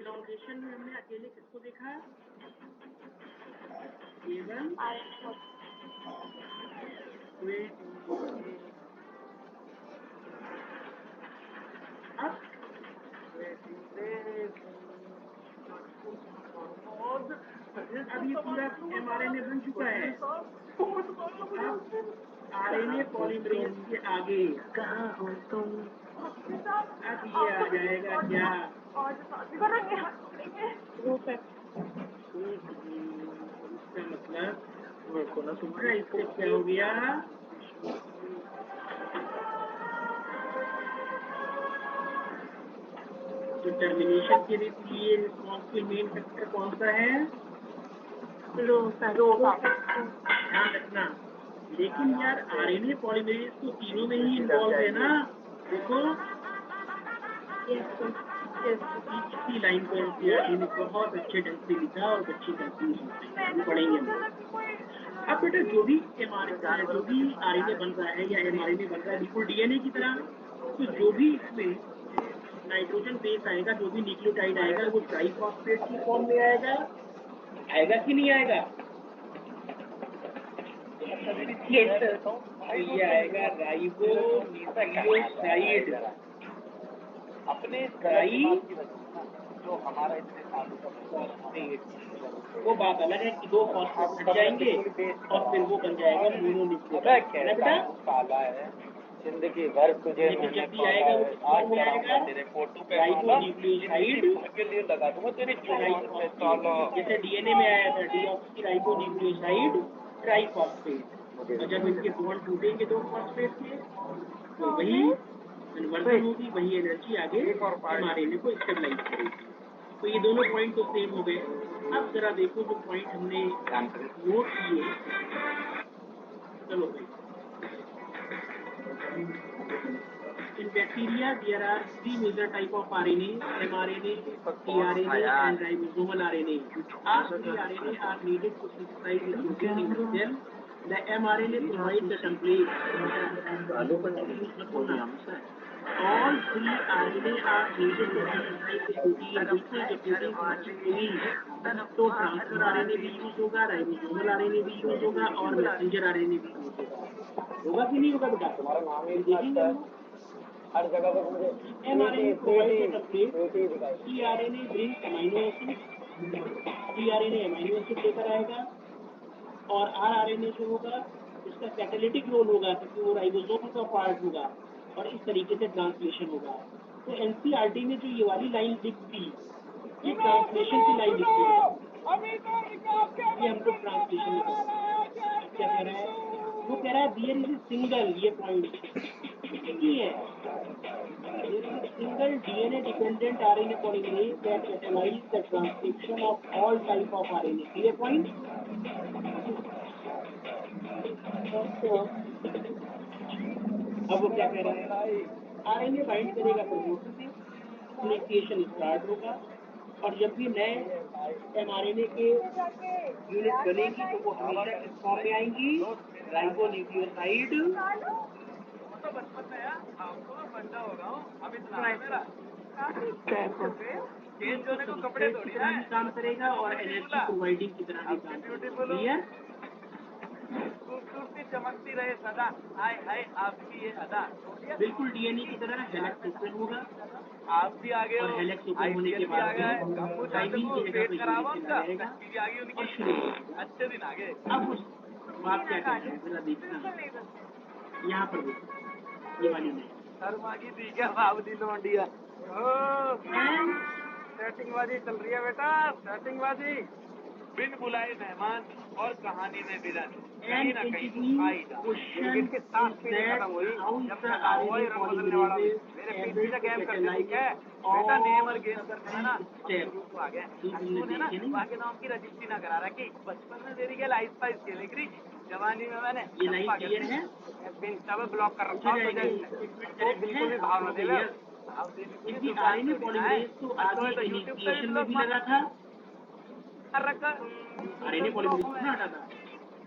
elongation में हमने अकेले किसको देखा? केवल अब ये पूरा mRNA बन चुका है। RNA पॉलीमरेज के आगे कहाँ हो तुम? अब ये आ जाएगा क्या? इसका मतलब तुम्हारा इससे क्या हो गया? तो टर्मिनेशन के लिए रिस्पॉन्स के मेन फैक्टर कौन सा है? ध्यान रखना। लेकिन यार आरएनए पॉलीमरेज तो तीनों में ही इन्वॉल्व है ना। देखो इसी लाइन को एनसीईआरटी ने बहुत अच्छे ढंग से लिखा और बच्चे कंफ्यूज होते हैं। वो पढ़ेंगे हम। अब बेटा जो भी आरएनए बन रहा है या एमआरएनए बन रहा है बिल्कुल डीएनए की तरह, तो जो भी इसमें नाइट्रोजन बेस आएगा, जो भी न्यूक्लियोटाइड आएगा, वो ट्राइफॉस्फेट की फॉर्म में आएगा कि नहीं आएगा? ये आएगा राइबोन्यूक्लियोसाइड। अपने जो हमारा इतने सालों का वो बात अलग है कि 2 फॉस्फेट हट जाएंगे और फिर वो बन जाएगा मोनोन्यूक्लियोटाइड। बेटा काला है जिंदगी भर तुझे जब भी आएगा वो किस में आएगा? तेरे फोटो पे राइबोन्यूक्लियोसाइड के लिए लगा दूंगा तेरी जैसे डीएनए में आया था डीऑक्सीराइबोन्यूक्लियोसाइड ट्राइफॉस्फेट। और जब इनके बॉन्ड टूटेंगे 2 फॉस्फेट के तो वही कन्वर्जन होगी, वही एनर्जी आगे एमआरएनए को स्टेबलाइज करेगी। तो ये दोनों पॉइंट तो सेम हो गए। अब जरा देखो जो पॉइंट हमने नोट किए। चलो भाई, in bacteria there are 3 major type of RNA: mRNA, tRNA and ribosomal RNA. All 3 RNA are needed to synthesize the protein in the cell. The mRNA provides the template. All 3 RNA are needed to synthesize the protein. बिल्कुल जब protein हुई तो transfer RNA भी use होगा, ribosomal RNA भी use होगा और messenger RNA भी यूज होगा कि नहीं होगा बेटा? तुम्हारा नाम ही देखेंगे हर जगह पे मुझे mRNA provides the template. tRNA brings amino acid. tRNA amino acid लेकर आएगा और rRNA जो होगा उसका कैटालिटिक रोल होगा क्योंकि वो राइबोसोम का पार्ट होगा और इस तरीके से ट्रांसलेशन होगा। तो एनसीईआरटी ने जो ये वाली लाइन लिख दी ये ट्रांसलेशन की लाइन लिख दी। ये हमको ट्रांसलेशन में क्या कह रहा है? वो कह रहा है देयर इज सिंगल, ये पॉइंट नहीं है, there is single DNA dependent RNA polymerase that catalyse the transcription of all type of RNA. ये पॉइंट अब वो क्या कह रहा है? आरएनए बाइंड करेगा प्रमोटर से, इनिशिएशन स्टार्ट होगा और जब भी नए एमआरएनए के यूनिट बनेगी तो वो हमेशा किस फॉर्म में आएंगी? राइबोन्यूक्लियोसाइड। बचपन में आपको बंदा होगा अभी मेरा चेंज होने को कपड़े की तरह भी काम करेगा और एनर्जी प्रोवाइडिंग की तरह भी काम करेगा। क्लियर? खूबसूरती चमकती रहे सदा, हाय हाय आपकी ये अदा। बिल्कुल डीएनए की तरह हेलिक्स ओपन होगा आप भी आगे और हेलिक्स ओपन होने के बाद थाइमिन की जगह पर यूरेसिल आएगा और शुरू अच्छे दिन आगे। अब उस बात क्या कह रहे हैं जरा देखना, यहाँ पर देखो ये वाली नहीं शर्मागी थी क्या बाबली लौंडिया? सेटिंग बाजी चल रही है बेटा, सेटिंग बाजी। बिन बुलाए मेहमान और कहानी में विलन। कहीं ना कहीं तो आ ही जाता है। लेकिन इसकी सांस पीनी खत्म हुई जब तक हुआ ही रंग बदलने वाला भी मेरे पीठ पीछे गेम करते थे क्या बेटा नेम और गेम करने में ना शुरू तो आ गया तूने ना बाकी नाम की रजिस्ट्री ना करा रखी बचपन में मेरी क्या आइस पाइस खेले करी जवानी में मैंने ये लाइन क्लियर है? सब ब्लॉक कर रखा तो बिल्कुल भी भाव न दे इनकी आरएनए पॉलीमरेज तो आगे इनिशिएशन में भी लगा था, कर रखा आरएनए पॉलीमरेज कितना हटा था,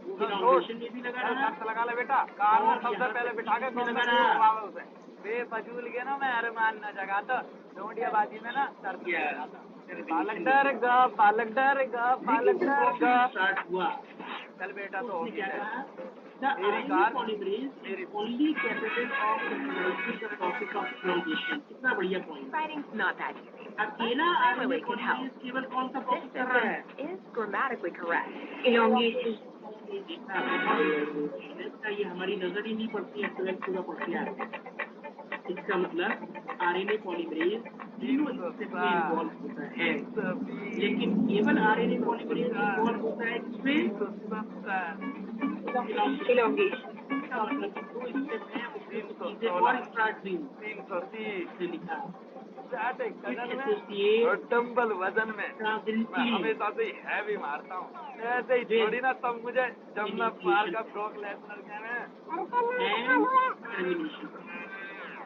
इनॉक्यूलेशन में भी लगा रहा, लगा ले बेटा कार में सबसे पहले बिठा के लगा रहा। उसे बेफजूल के ना मैं अरमान न जगा तो डोंडिया बाजी में ना सर पालक डरेगा पालक डरेगा पालक डरेगा स्टार्ट हुआ। चल बेटा तो हो क्या गया कहा? The RNA polymerase is only capable of recognizing the process of elongation. कितना बढ़िया point. Writing's not that easy. अकेला RNA polymerase केवल कौन सा प्रोसेस कर रहा है? Is grammatically correct. Elongation. ये हमारी नजर ही नहीं पड़ती है, 12th पूरा पढ़ के आते। इसका मतलब आरएनए पॉलीमरेज तीनों स्टेप में इन्वॉल्व होता है, लेकिन केवल आरएनए पॉलीमरेज इन्वॉल्व होता है किसमें? elongation. इसका मतलब दो स्टेप है, उसमें चीजें और स्टार्ट हुई। 330 लिखा डम्बल वजन में मैं हमेशा से हैवी मारता हूँ ऐसे ही थोड़ी ना सब मुझे जमुना पार का ब्रॉक लेसनर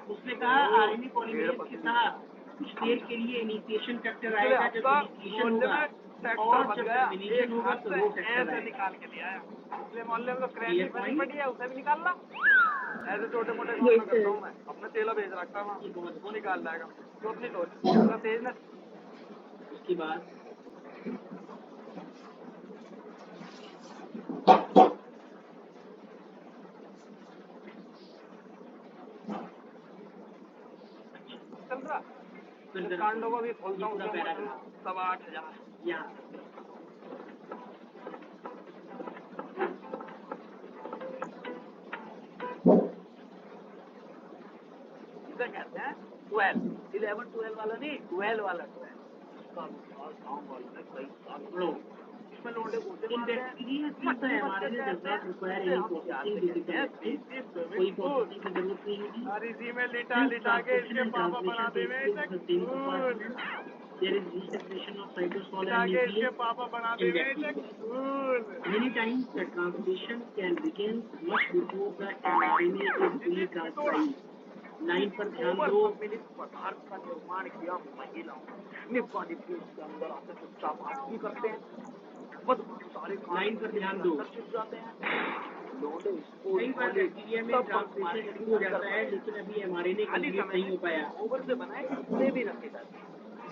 उसने कहा आरएनए पॉलीमरेज के साथ कुछ देर के लिए इनिशिएशन फैक्टर आएगा, जब इनिशिएशन होगा और जब टर्मिनेशन होगा तो वो फैक्टर ऐसे निकाल के दिया है इसलिए मोहल्ले में तो क्रैश बनी पड़ी है उसे भी निकालना ऐसे छोटे मोटे काम में करता हूँ मैं अपना तेला भेज रखता हूँ वो निकाल लाएगा तो अपनी सोच तेज ना उसके बाद चल रहा कांडों को भी खोलता हूँ 8,000 यहाँ इसे कहते हैं 12 11 12 वाला नहीं 12 वाला 12 गाँव वालों ने कई साल इसमें लोडे कोटे मारते हैं हमारे लिए does not require any processing difficulty, कोई processing की जरूरत नहीं होगी। और इसी में लिटा के इसके पापा बना देवे There is reseparation of cytosol and इसके nucleus पापा बना in देवे bacteria. Many times the translation can begin much before the mRNA is fully transcribed. Line पर ध्यान दो। पदार्थ का निर्माण किया महिलाओं निपाली फूस के अंदर आते चुपचाप आदमी करते हैं सारे लाइन पर ध्यान दो। जाते हैं कई बार बैक्टीरिया में ट्रांसलेशन शुरू हो जाता है, लेकिन अभी mRNA कंप्लीट नहीं हो पाया। गोबर से बनाए कपड़े भी रखे जाते हैं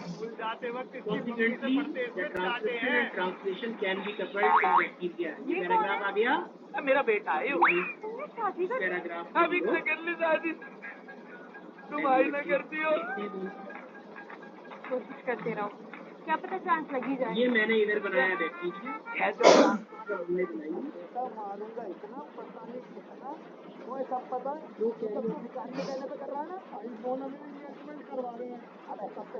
स्कूल जाते वक्त Consequently, the transcription and translation can be coupled in bacteria. ये पैराग्राफ आ गया। मेरा बेटा है पैराग्राफ अभी से कर ली शादी तुम आई ना करती हो कोशिश करते रहो, क्या पता चांस लगी जाए। ये मैंने इधर बनाया बैक्टीरिया। मारूंगा इतना पता नहीं कितना वो सब पता है सबको निकालने पहले तो कर रहा है ना आईफोन में इन्वेस्टमेंट करवा रहे हैं अरे सबसे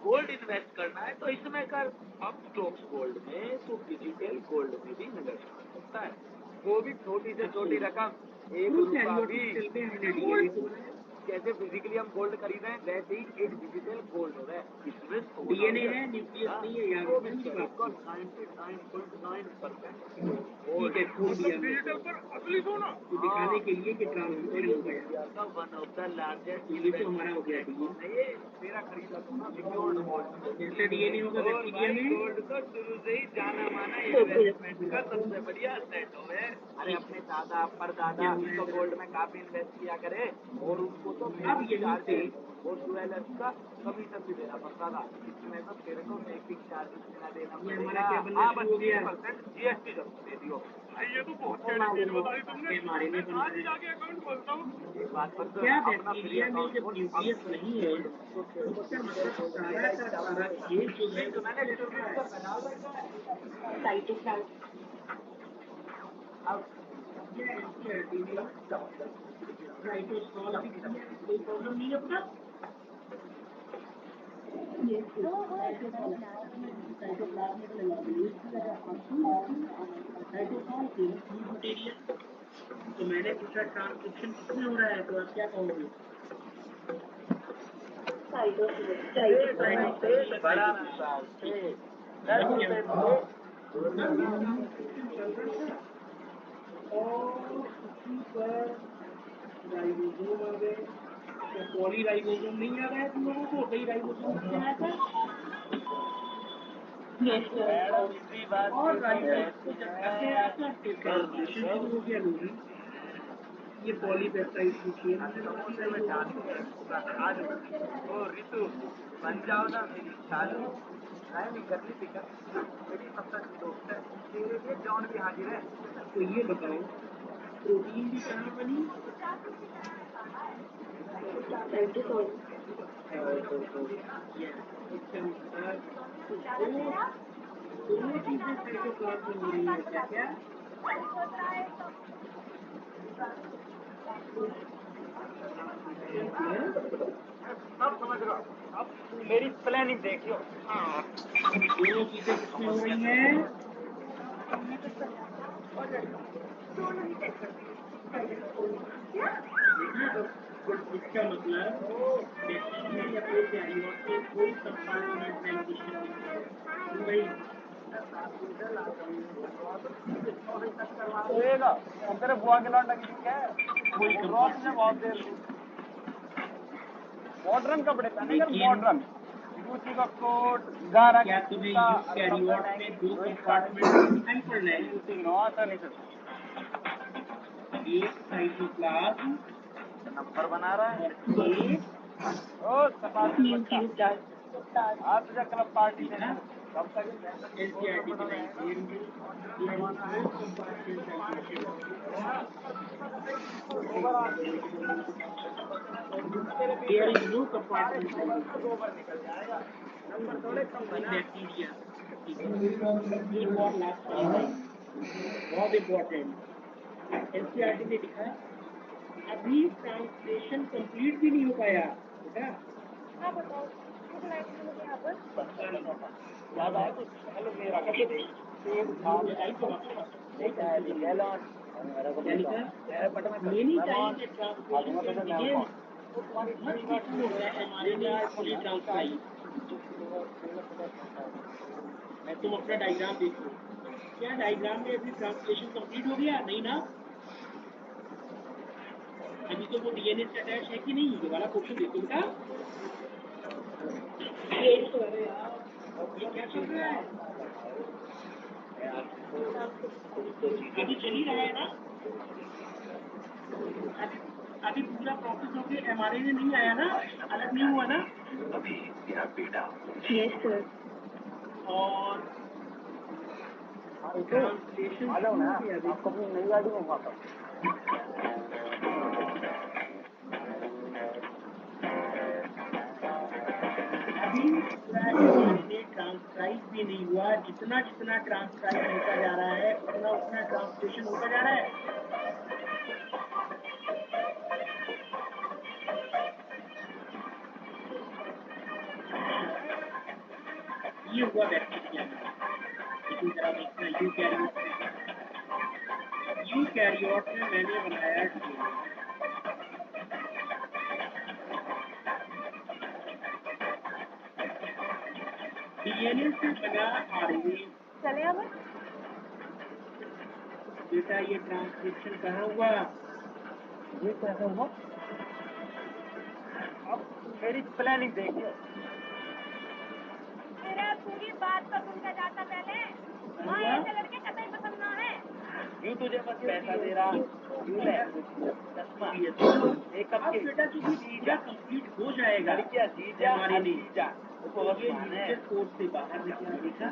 गोल्ड इन्वेस्ट करना है तो इसमें कर अब स्टॉक्स गोल्ड में तो डिजिटल गोल्ड में भी निवेश कर सकता है वो भी छोटी से छोटी रकम $1 भी जैसे फिजिकली हम गोल्ड खरीद रहे हैं वैसे ही एक डिजिटल गोल्ड हो रहा है इसमें डीएनए है, न्यूक्लियस नहीं है यार। 99.9% डिजिटल पर असली सोना दिखाने के लिए कि ट्रांसमिशन हो गया। वन ऑफ द लार्जेस्ट ये तो हमारा हो गया डीएनए। मेरा खरीदा सोना सिक्योर्ड गोल्ड जैसे डीएनए होगा बैक्टीरिया में गोल्ड तो शुरू से ही जाना माना इन्वेस्टमेंट का सबसे बढ़िया सेट हो है अरे अपने दादा परदादा तो गोल्ड में काफी इन्वेस्ट किया करे और उनको तो अब यहीं से और ज्वेलर्स का कमीशन भी देना पड़ता था इसमें तो तेरे को मेकिंग चार्जेस देना देना पड़ेगा जीएसटी जरूर दे दियो ये तो बहुत चीज बताई तुमने आज जाके अकाउंट खोलता हूँ बात पर क्या बैक्टीरिया में जब न्यूक्लियस नहीं है तो इसका मतलब सारा का सारा खेल जो है वो मैंने साइटोसॉल कोई प्रॉब्लम नहीं है अपना। साइटोप्लाज्मिक साइटोसॉल के मटेरियल। तो मैंने पूछा ट्रांसक्रिप्शन किसमें हो रहा है, तो आप क्या कहोगे? राइबोसोम आ गए, तो पॉली राइबोसोम नहीं आ रहा है तुम लोगों को? कई राइबोसोम से आया था और राइबोसोम जब ऐसे आया था तो ट्रांसलेशन शुरू हो गया लोग। ये पॉलीपेप्टाइड की चेन ऋतु बन जाओ ना मेरी चालू नहीं कर ली टिकट मेरी सबसे दोस्त है तेरे लिए जॉन भी हाजिर है। तो ये बताओ प्रोटीन भी कहाँ बनी? दोनों चीजें साइटोप्लाज्म में हो रही है क्या क्या? सब समझ रहा अब मेरी प्लानिंग देखियो। दोनों चीजें किसमें हो रही हैं? इसका मतलब बैक्टीरिया या प्रोकैरियोट में कोई कंपार्टमेंटलाइजेशन नहीं है भाई। तेरे बुआ के लौट लगी क्या है कोई रॉस में बहुत देर मॉडर्न कपड़े पहने मॉडर्न यूसी का कोट गारा क्या तुम्हें यूकैरियोट में दो कंपार्टमेंट दिखाई पड़ रहे हैं? यूसी नो ऐसा नहीं सकता एक साइटोप्लाज्म नंबर बना रहा है एक ओ सपाटी आज तुझे क्लब पार्टी देना कब तक एनसीईआरटी बनाई There is no compartmentalization. गोबर निकल जाएगा नंबर थोड़े कम बना बैक्टीरिया एक और लास्ट चीज है बहुत इम्पोर्टेंट। एनसीईआरटी ने लिखा अभी ट्रांसलेशन कंप्लीट भी नहीं हो पाया बेटा। हाँ बताओ मुझे यहाँ पर याद आया कुछ हेलो मेरा Many times the translation can begin much before the mRNA is fully transcribed. तुम अपना डायग्राम देखो, क्या डायग्राम में अभी ट्रांसलेशन कंप्लीट हो गया? नहीं ना, अभी तो वो डीएनए से अटैच है कि नहीं? ये वाला क्वेश्चन देखो बेटा। ये क्या चल रहा है? अभी चल ही रहा है ना? अभी पूरा प्रोसेस हो गया, एमआरएनए नहीं आया ना, अलग नहीं हुआ ना? Yes sir. और ट्रांसलेशन आपको अपनी नई गाड़ी में हुआ अभी पूरा एमआरएनए ट्रांसक्राइब भी नहीं हुआ। जितना जितना ट्रांसक्राइब होता जा रहा है उतना उतना ट्रांसलेशन होता जा रहा है। ये हुआ बैक्टीरिया में, लेकिन जरा देखना यूकैरियोट में मैंने बनाया डीएनए से बना आरएनए। चले अब बेटा ये ट्रांसक्रिप्शन कहाँ हुआ? ये कैसे हुआ अब मेरी प्लानिंग देखिए मेरा पूरी बात तो सुनकर जाता पहले। हाँ ऐसे लड़के कतई पसंद ना है। यूँ तुझे बस पैसा दे रहा यूँ ले चश्मा एक अब बेटा जो जीजा कंप्लीट हो जाएगा क्या जीजा हमारे लिए जीजा उसको बस ये माने यूजर कोड से बाहर निकला देखा।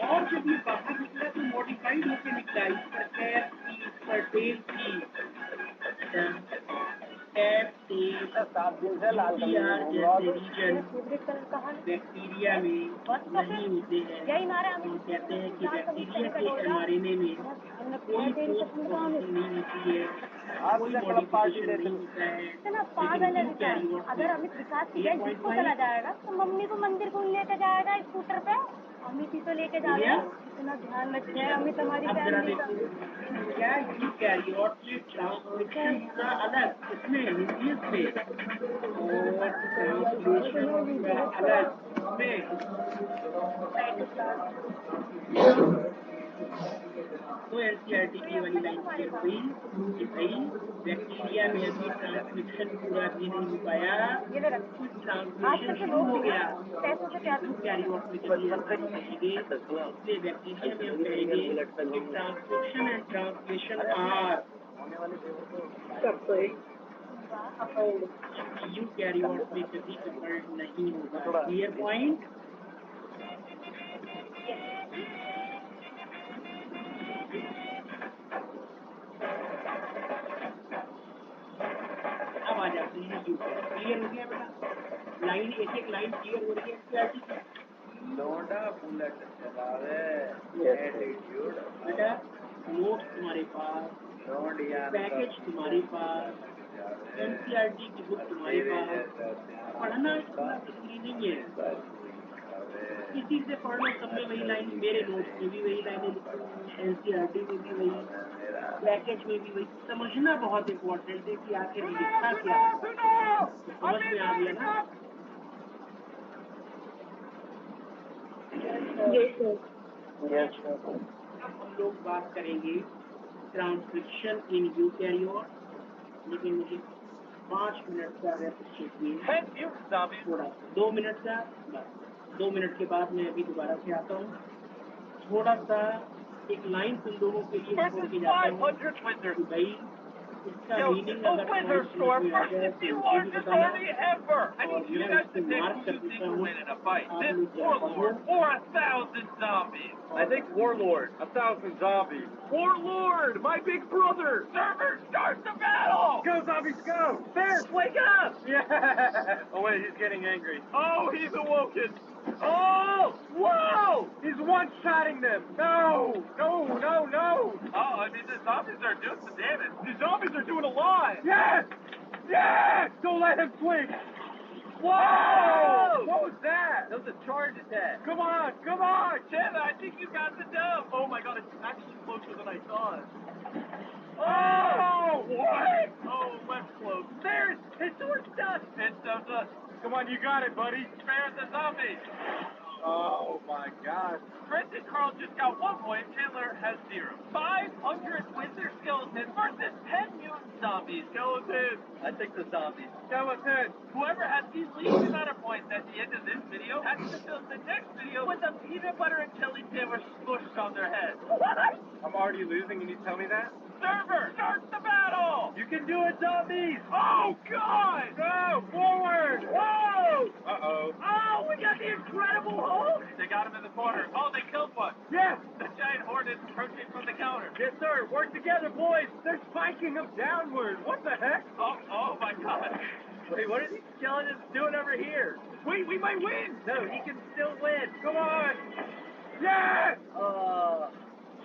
और जब ये बाहर निकला तो मॉडिफाइड होकर निकला। इस पर कैप थी, इस पर टेल थी, कैप टेल जैसे रीजन बैक्टीरिया में नहीं होते हैं। हम कहते हैं कि बैक्टीरिया के एमआरएनए में कोई पोस्ट प्रोसेसिंग नहीं होती है। आप कोई मतलब पार्टी मॉडिफिकेशन देते नहीं हो। होता है। इतना लेकिन पागल है यू विकास। कैरी आउट अगर अमित विकास की ये जगह पॉइंट जिसको भाई चला जाएगा तो मम्मी को मंदिर कौन लेके जाएगा स्कूटर पे? अमित ही तो लेके जाएगा। इतना ध्यान रखते हैं अमित हमारी अब जरा फैमिली का। देखो क्या यू कैरी आउट में ट्रांसक्रिप्शन का अलग इसमें हिंदी में और ट्रांसलेशन का अलग इसमें तो एनसीईआरटी की वाली लाइन क्लियर हो गई कि भाई बैक्टीरिया में अभी ट्रांसक्रिप्शन पूरा भी नहीं हो पाया, ये ले रख। ट्रांसलेशन आजकल के शुरू लोग हो भी ना गया। पैसों से प्यार नहीं कैरी आउट में कभी ऐसा नहीं कहेंगे, इसलिए बैक्टीरिया में हम कहेंगे कि transcription and translation are you carry out में कभी कपल्ड नहीं होगा। Clear point. अब आ जाते हैं यू। क्लियर हो गया बेटा? लाइन एक एक लाइन क्लियर हो रही है एनसीईआरटी की। लोडा बुलेट चलावे एटीट्यूड बेटा नोट्स तुम्हारे पास, पैकेज तुम्हारे पास, एनसीईआरटी की बुक तुम्हारे पास, पढ़ना इतना जरूरी नहीं है। किसी से पढ़ लो, सब में वही लाइन, मेरे नोट्स में भी वही लाइनें लिखी हुई हैं, एनसीईआरटी में भी वही, पैकेज में भी वही। समझना बहुत इम्पोर्टेंट है कि आखिर लिखा क्या है। समझ में आ गया ना? अब हम लोग बात करेंगे ट्रांसक्रिप्शन इन यूकैरियोट, लेकिन मुझे 5 मिनट का रेस्ट चाहिए, थोड़ा 2 मिनट का, बस 2 मिनट के बाद मैं अभी दोबारा से आता हूँ। थोड़ा सा एक लाइन तुम लोगों के लिए छोड़ के जाता हूँ कि भाई इसका मीनिंग अगर तुम्हारी समझ में आ जाए तो मुझे भी बताना, और मैं उसको मार्क कर देता हूँ। आप लोग क्या पढ़ो। or 1,000 zombies. I think Warlord, 1,000 zombies. Warlord, my big brother. Server, start the battle. Go zombies, go. Bears, wake up. Yeah. Oh wait, he's getting angry. Oh, he's awoken. Oh, whoa! He's one-shotting them. No, no, no, no. Oh, I mean the zombies are doing some damage. The zombies are doing a lot. Yes, yes. Don't let him swing. Whoa! What was that? That was a charge attack. Come on, Chandler, I think you got the dub. Oh my god, it's actually closer than I thought. Oh! What? Oh, left close. There's his sword's done. It's done. Come on, you got it, buddy. Spare the zombies. Oh my god. Trent and Carl just got 1 point. Chandler has 0. 500 wizard skeletons versus 10 mutant zombies. Skeletons. I think the zombies. Skeletons. Whoever has these least amount of points at the end of this video has to film the next video with a peanut butter and jelly sandwich smushed on their head. What? I'm already losing and you tell me that? Server, start the battle! You can do it, zombies! Oh, God! Go! Forward! Whoa! Uh-oh. Oh, we got the Incredible Hulk! They got him in the corner. Oh, they killed one. Yes! The giant horde is approaching from the counter. Yes, sir. Work together, boys. They're spiking them downward. What the heck? Oh my God. Wait, what are these skeletons doing over here? Wait, we might win! No, he can still win. Come on! Yes!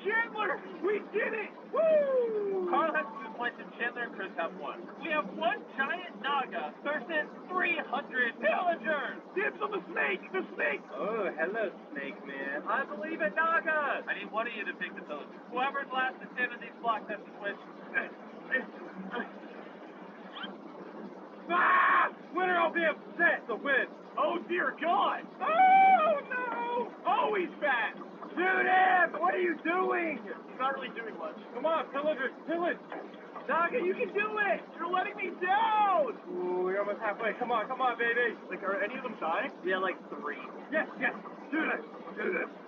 Chandler, we did it! Woo! Carl has 2 points and Chandler and Chris have 1. We have 1 giant Naga versus 300 villagers! Dibs on the snake! The snake! Oh, hello, Snake Man. I believe in Naga! I need one of you to pick the villager. Whoever's last to stand on these blocks has to switch. Ah! Winner, I'll be upset to win. Oh, dear God! Oh, no! Oh, he's fat! Shoot him! What are you doing? He's not really doing much. Come on, pillagers, pillage! Naga, you can do it! You're letting me down! Ooh, we're almost halfway. Come on, baby. Like, are any of them dying? Yeah, like 3. Yes, do this!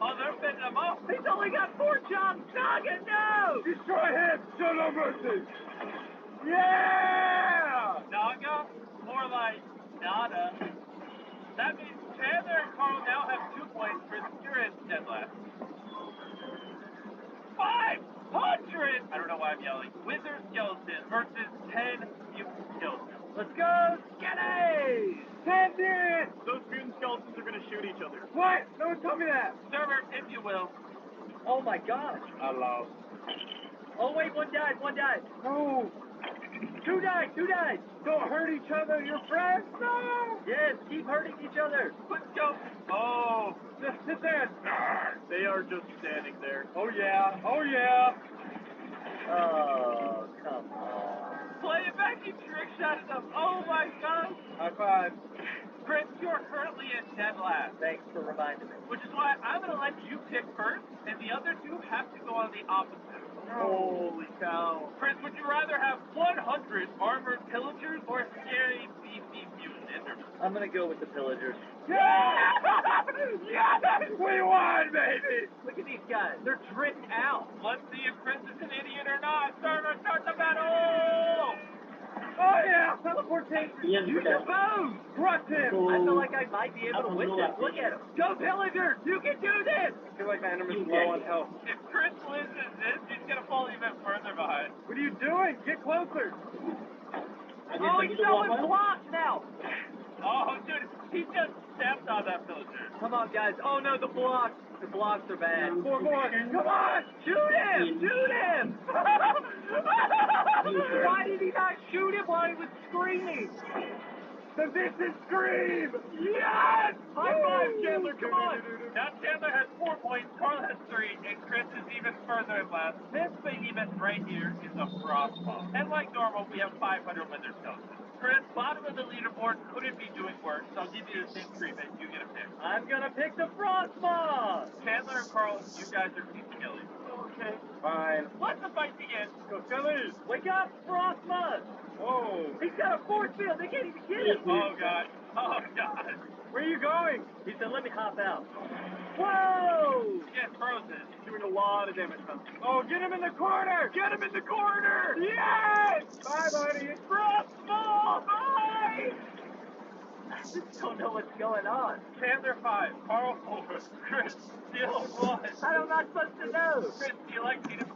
Oh, they're fitting them up. He's only got 4 jobs! Naga, no! Destroy him! Show no mercy! Yeah! Naga? More like nada. That means Chandler and Carl now have 2 points for you're in dead last. 500! I don't know why I'm yelling. Wizard skeleton versus 10 mutant skeletons. Let's go, skellies! 10 mutants! Those mutant skeletons are gonna shoot each other. What? No one told me that! Server, if you will. Oh my gosh. I lost. Oh wait, one died. No! Two died. Don't hurt each other, your friends. No. Yes, keep hurting each other. Let's go. Oh, just sit there. They are just standing there. Oh yeah. Oh, come on. Play it back, you trick shot at them. Oh my God. High five. Chris, you are currently in dead last. Thanks for reminding me. Which is why I'm going to let you pick first, and the other two have to go on the opposite. Holy cow. Chris, would you rather have 100 armored pillagers or scary beefy mutant Endermen? I'm going to go with the pillagers. Yeah! Yes! We won, baby! Look at these guys. They're tricked out. Let's see if Chris is an idiot or not. Start the battle! Oh yeah, teleportation. Yes, Use your bows. Crush him. So, I feel like I might be able to win this. Look at him. Go pillagers. You can do this. I feel like my enemy's low on health. If Chris loses this, he's gonna fall even further behind. What are you doing? Get closer. Oh, he's throwing blocks now. Oh, dude, he just stepped on that pillager. Come on, guys. Oh no, the blocks. The blocks are bad. More. Come on! Shoot him! Why did he not shoot him while he was screaming? The Vincent scream! Yes! High five, Chandler, come on! Now Chandler has 4 points, Carl has 3, and Chris is even further in last. This behemoth right here is a frost bomb. And like normal, we have 500 wither skeletons. Chris, bottom of the leaderboard, couldn't be doing worse, so I'll give you the same treatment. You get a pick. I'm gonna pick the frost bomb! Chandler and Carl, you guys are team Skelly. Okay. Fine. Let the fight begin. Go Skelly! Wake up, Frostmud! Whoa. He's got a force field. They can't even get him. Oh, God. Where are you going? He said, let me hop out. Whoa! Yes, frozen. Doing a lot of damage. Oh, get him in the corner! Yes! Bye, buddy. It's Frostball! Bye! I just don't know what's going on. Chandler 5, Carl 4, Chris still 1. How am I supposed to know? Chris, do you like peanut?